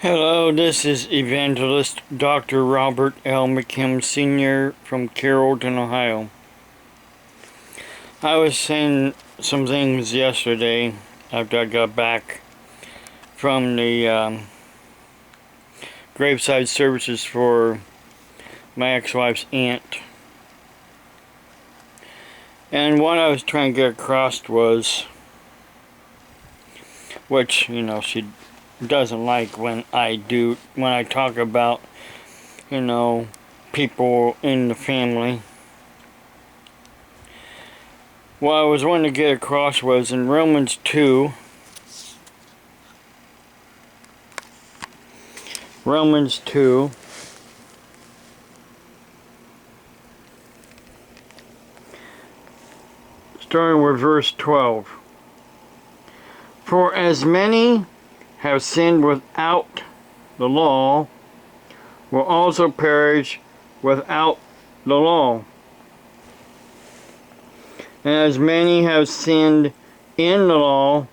Hello, this is Evangelist Dr. Robert L. McKim Sr. from Carrollton, Ohio. I was saying some things yesterday after I got back from the graveside services for my ex-wife's aunt. And what I was trying to get across was, which, she doesn't like when I talk about, people in the family. What I was wanting to get across was in Romans 2, starting with verse 12. For as many have sinned without the law will also perish without the law. And as many have sinned in the law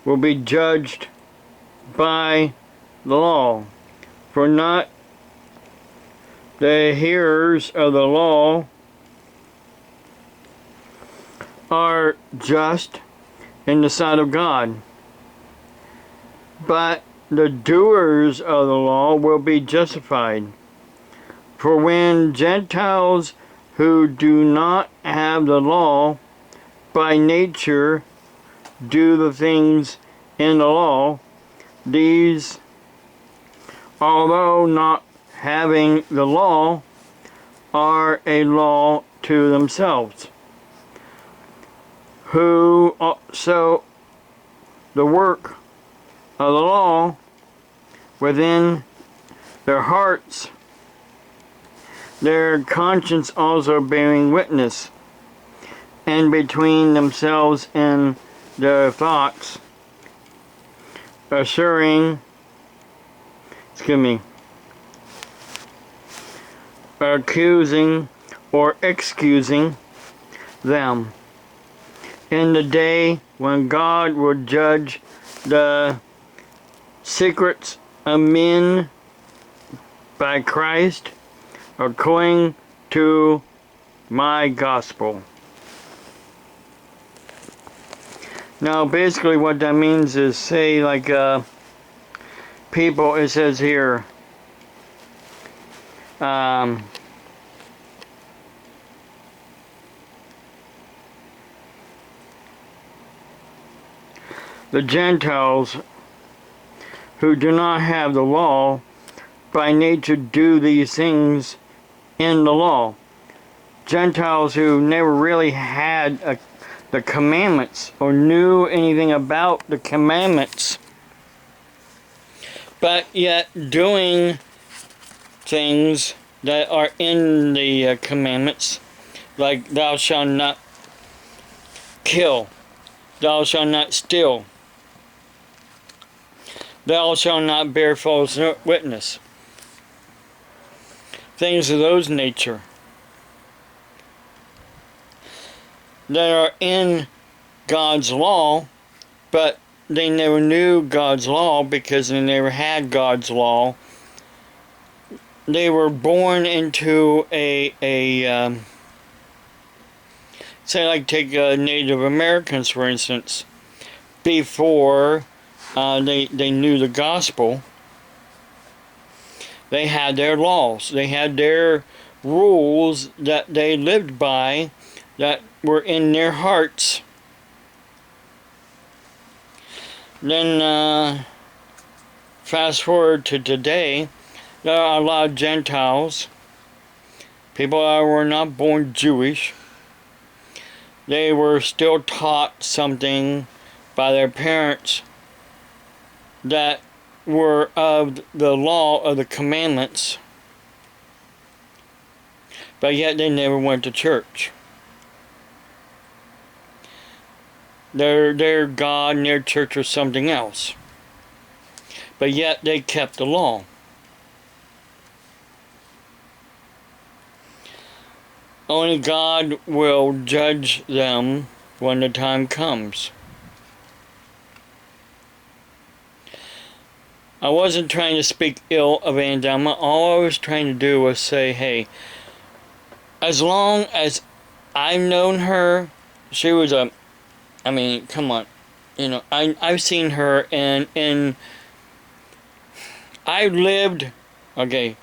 will be judged by the law. For not the hearers of the law are just in the sight of God, but the doers of the law will be justified. For when Gentiles who do not have the law by nature do the things in the law, these, although not having the law, are a law to themselves, who also the work of the law within their hearts, their conscience also bearing witness, and between themselves and their thoughts, accusing or excusing them in the day when God will judge the secrets of men by Christ according to my gospel. Now basically what that means is, say like people, it says here, the Gentiles who do not have the law by nature do these things in the law. Gentiles who never really had the commandments or knew anything about the commandments, but yet doing things that are in the commandments, like thou shalt not kill, thou shalt not steal, thou shalt not bear false witness. Things of those nature that are in God's law, but they never knew God's law because they never had God's law. They were born into say like take Native Americans for instance, before they knew the gospel. They had their laws, they had their rules that they lived by, that were in their hearts. Then fast forward to today, there are a lot of Gentiles, people that were not born Jewish. They were still taught something by their parents that were of the law of the commandments, but yet they never went to church. Their God and their church was something else, but yet they kept the law. Only God will judge them when the time comes. I wasn't trying to speak ill of Aunt Alma. All I was trying to do was say, hey, as long as I've known her, she was I mean, come on. You know, I've seen her and I lived, okay,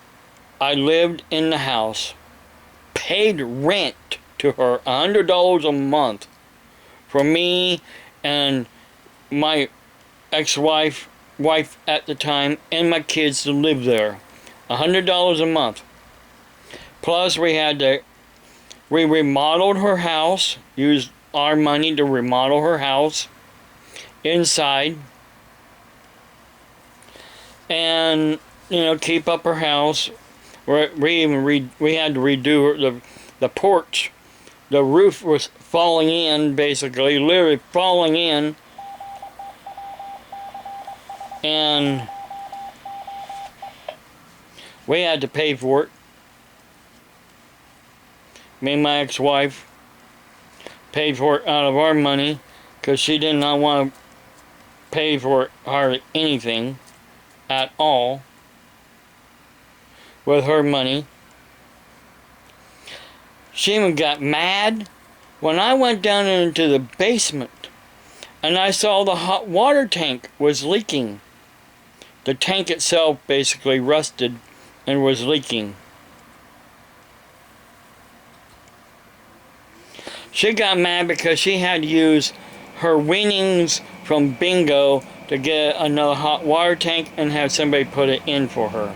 I lived in the house, paid rent to her, $100 a month for me and my wife at the time, and my kids to live there. $100 a month. Plus we remodeled her house, used our money to remodel her house inside, and keep up her house. We had to redo the porch. The roof was falling in, basically, literally falling in, and we had to pay for it. Me and my ex-wife paid for it out of our money because she did not want to pay for it hardly anything at all with her money. She even got mad when I went down into the basement and I saw the hot water tank was leaking. The tank itself basically rusted and was leaking. She got mad because she had to use her winnings from bingo to get another hot water tank and have somebody put it in for her.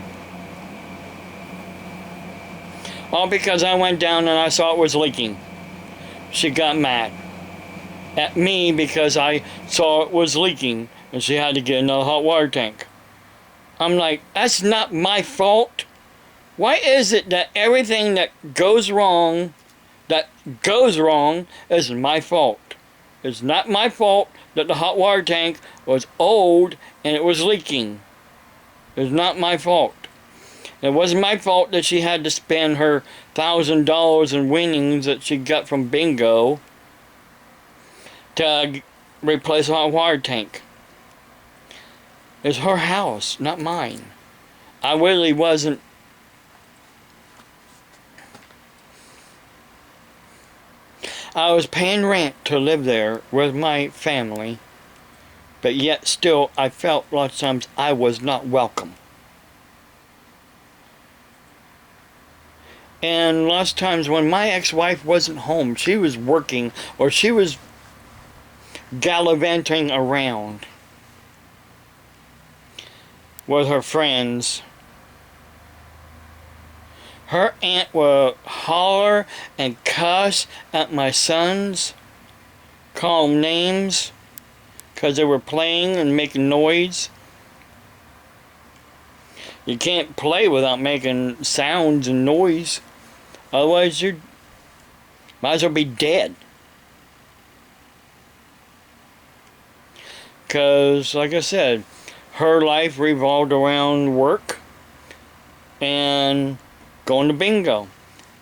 All because I went down and I saw it was leaking. She got mad at me because I saw it was leaking and she had to get another hot water tank. I'm like, that's not my fault. Why is it that everything that goes wrong is my fault? It's not my fault that the hot water tank was old and it was leaking. It's not my fault. It wasn't my fault that she had to spend her $1,000 in winnings that she got from bingo to replace a hot water tank. It's her house, not mine. I really wasn't. I was paying rent to live there with my family, but yet still I felt lots of times I was not welcome. And lots of times when my ex-wife wasn't home, she was working or she was gallivanting around with her friends. Her aunt would holler and cuss at my sons, call them names because they were playing and making noise. You can't play without making sounds and noise. Otherwise, you might as well be dead. Because, like I said, her life revolved around work and going to bingo.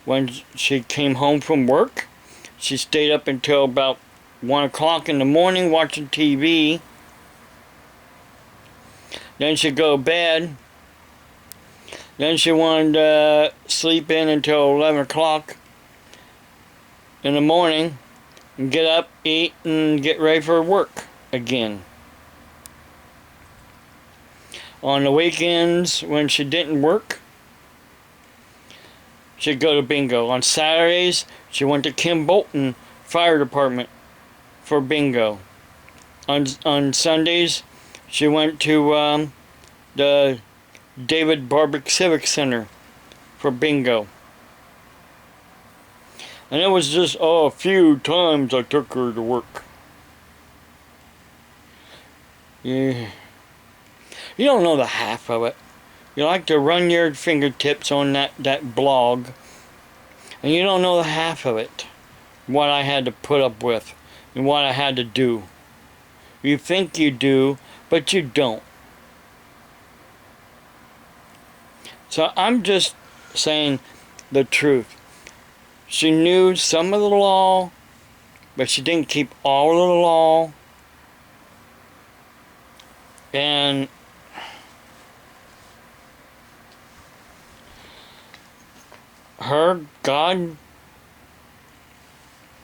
When she came home from work, she stayed up until about 1 o'clock in the morning watching TV. Then she'd go to bed. Then she wanted to sleep in until 11 o'clock in the morning and get up, eat, and get ready for work again. On the weekends, when she didn't work, she'd go to bingo. On Saturdays, she went to Kim Bolton Fire Department for bingo. On Sundays, she went to the David Barbick Civic Center for bingo. And it was just a few times I took her to work. Yeah. You don't know the half of it. You like to run your fingertips on that blog, and you don't know the half of it. What I had to put up with and what I had to do. You think you do, but you don't. So I'm just saying the truth. She knew some of the law, but she didn't keep all of the law. And her God,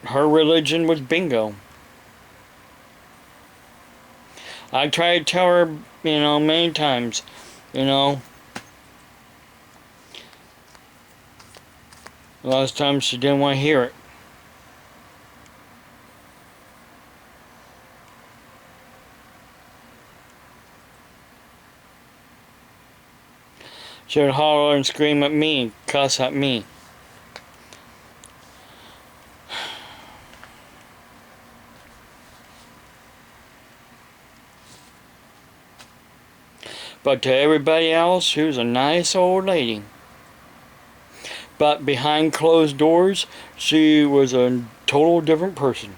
her religion was bingo. I tried to tell her, many times, a lot of times she didn't want to hear it. She would holler and scream at me, cuss at me. But to everybody else, she was a nice old lady. But behind closed doors, she was a total different person.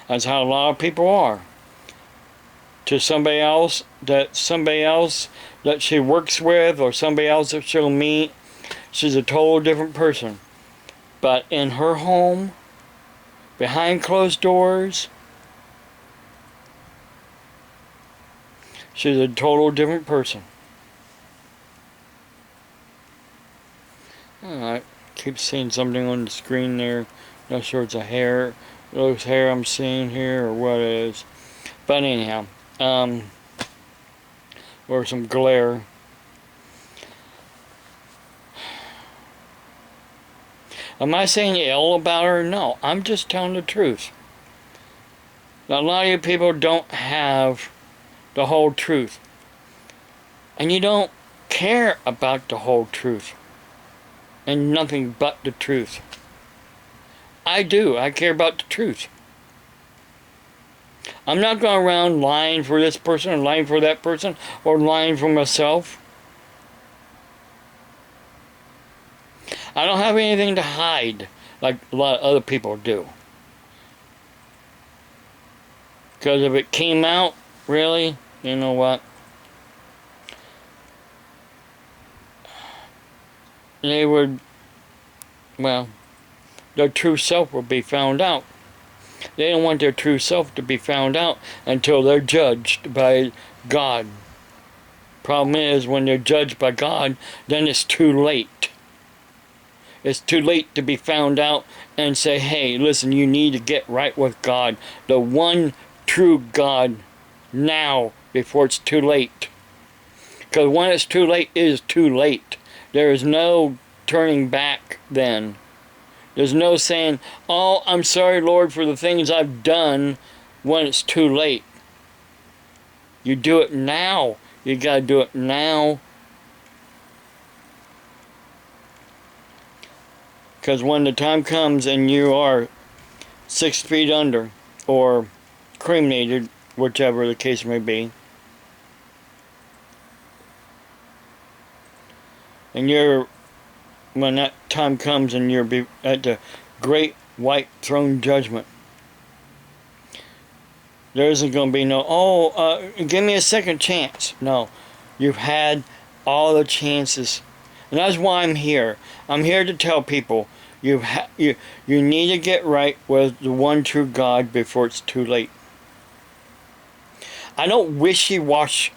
That's how a lot of people are. To somebody else that she works with, or somebody else that she'll meet, she's a total different person. But in her home, behind closed doors, she's a total different person. I keep seeing something on the screen there. Not sure it's a hair. Those hair I'm seeing here or what it is. But anyhow, or some glare. Am I saying ill about her? No, I'm just telling the truth. Now, a lot of you people don't have the whole truth. And you don't care about the whole truth. And nothing but the truth. I do. I care about the truth. I'm not going around lying for this person or lying for that person or lying for myself. I don't have anything to hide like a lot of other people do. Because if it came out, really, you know what? They would, well, their true self would be found out. They don't want their true self to be found out until they're judged by God. Problem is, when they're judged by God, then it's too late. It's too late to be found out and say, hey, listen, you need to get right with God. The one true God now, before it's too late. Because when it's too late, it is too late. There is no turning back then. There's no saying, oh, I'm sorry, Lord, for the things I've done, when it's too late. You do it now. You got to do it now. Because when the time comes and you are 6 feet under, or cremated, whichever the case may be, and when that time comes and you're at the great white throne judgment, there isn't going to be no, give me a second chance. No, you've had all the chances. And that's why I'm here. I'm here to tell people, you need to get right with the one true God before it's too late. I don't wishy-wash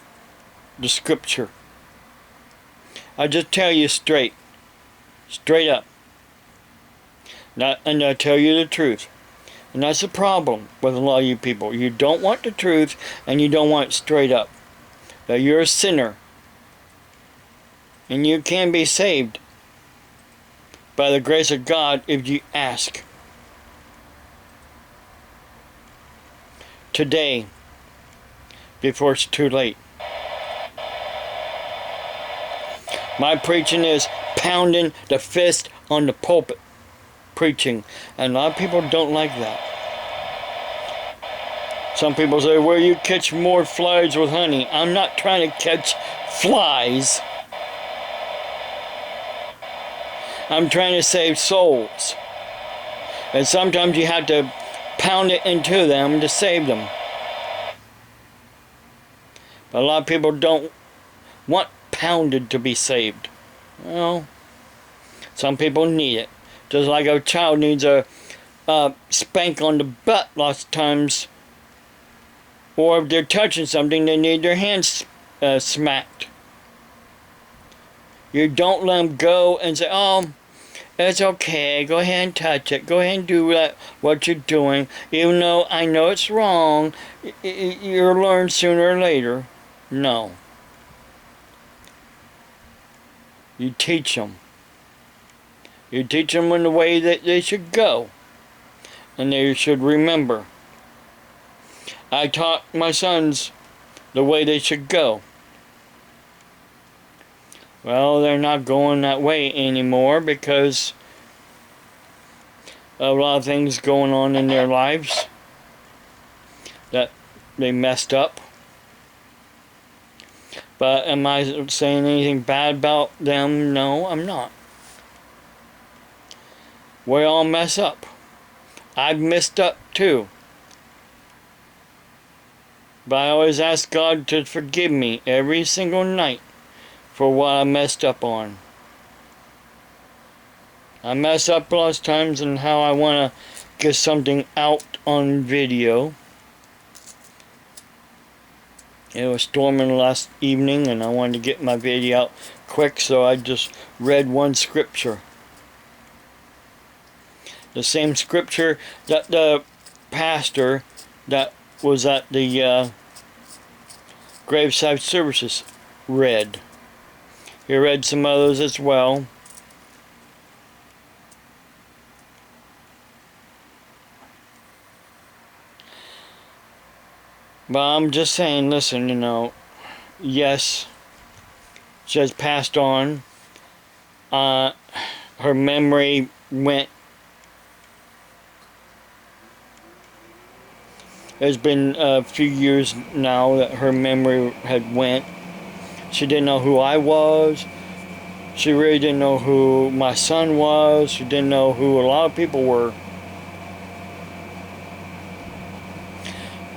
the scripture. I just tell you straight up. And I tell you the truth. And that's the problem with a lot of you people. You don't want the truth, and you don't want it straight up. That you're a sinner. And you can be saved by the grace of God if you ask. Today, before it's too late. My preaching is pounding the fist on the pulpit preaching, and a lot of people don't like that. Some people say, well, you catch more flies with honey. I'm not trying to catch flies. I'm trying to save souls. And sometimes you have to pound it into them to save them. But a lot of people don't want pounded to be saved. Well, some people need it. Just like a child needs a spank on the butt lots of times Or if they're touching something, they need their hands smacked. You don't let them go and say, oh, it's okay, go ahead and touch it. Go ahead and do what you're doing. Even though I know it's wrong, you'll learn sooner or later. No. You teach them. You teach them in the way that they should go. And they should remember. I taught my sons the way they should go. Well, they're not going that way anymore because a lot of things going on in their lives that they messed up. But am I saying anything bad about them? No, I'm not. We all mess up. I've messed up too. But I always ask God to forgive me every single night for what I messed up on. I mess up lots of times in how I want to get something out on video. It was storming last evening and I wanted to get my video out quick, so I just read one scripture. The same scripture that the pastor that was at the graveside services read. He read some others as well. But I'm just saying, listen, yes, she has passed on. Her memory went. It's been a few years now that her memory had went. She didn't know who I was. She really didn't know who my son was. She didn't know who a lot of people were.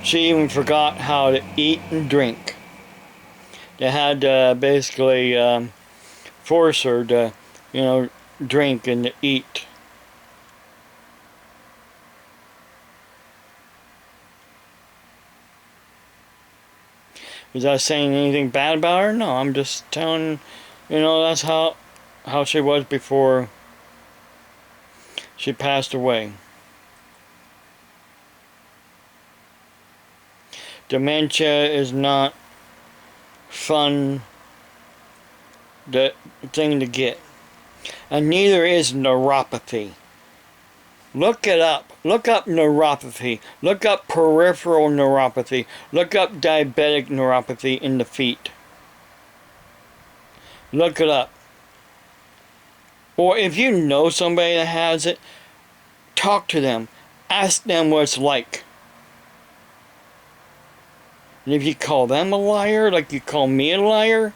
She even forgot how to eat and drink. They had to basically force her to, drink and to eat. Was I saying anything bad about her? No, I'm just telling, that's how she was before she passed away. Dementia is not fun thing to get. And neither is neuropathy. Look it up. Look up neuropathy. Look up peripheral neuropathy. Look up diabetic neuropathy in the feet. Look it up. Or if you know somebody that has it, talk to them. Ask them what it's like. And if you call them a liar, like you call me a liar,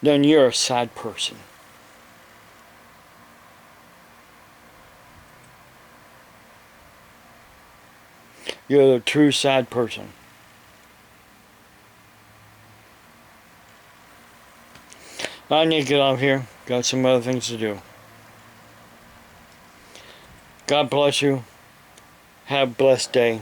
then you're a sad person. You're the true sad person. I need to get out of here. Got some other things to do. God bless you. Have a blessed day.